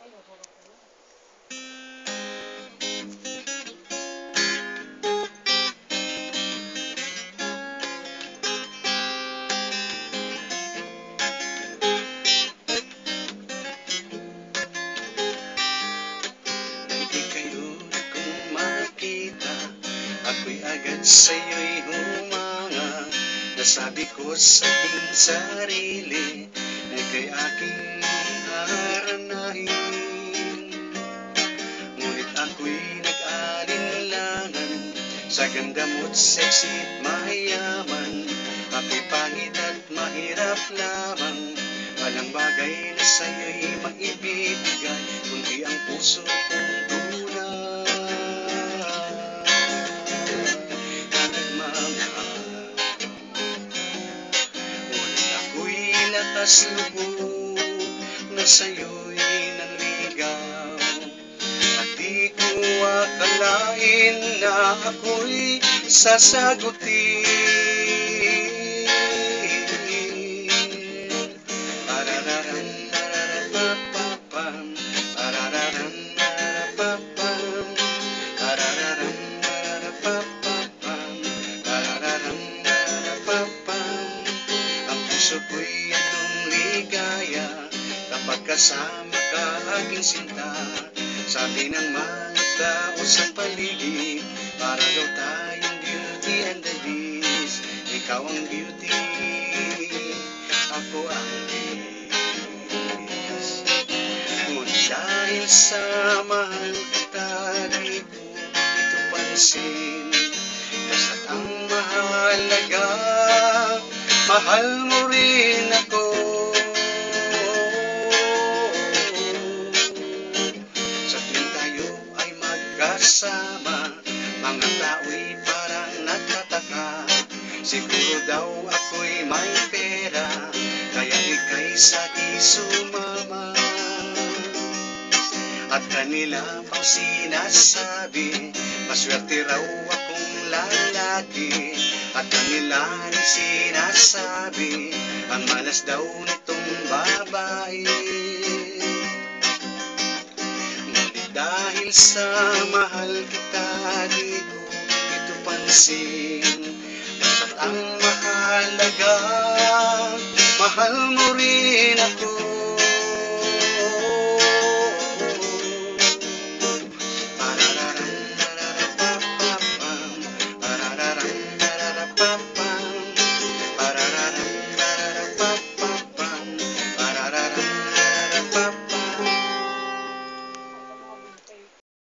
Di kayo na kung makita, ako'y agad sa'yo'y humanga. Nasabi ko sa aking sarili na kay aking haranahin. Ngunit ako'y nag-alinlangan sa ganda mo't sexy at mayaman. Ako'y pangit at mahirap lamang, walang bagay na sa'yo'y maibibigay, kundi ang puso kong tunay na nagmamahal. Ngunit ako'y lakas loob na sa'yo'y nanligaw, at di ko akalain na ako'y sasagutin. Ang puso ko'y anong ligaya kapag kasama ka, aking sinta. Sabi ng mga tao sa paligid, para daw tayong beauty and the beast. Ikaw ang beauty, ako ang beast. Ngunit dahil sa mahal kita, di ko ito pansin. Basta't ang mahalaga, mahal mo rin ako. Sa tuwing tayo ay magkasama, mga tao'y parang nagtataka. Siguro daw ako'y may pera, kaya ika'y sa'kin sumama. At kanila pang sinasabi, maswerte raw akong lalaki. At kanila rin sinasabi, ang malas daw nitong babae. Ngunit dahil sa mahal kita, di ko ito pansin. Basta't ang mahalaga, mahal mo rin ako.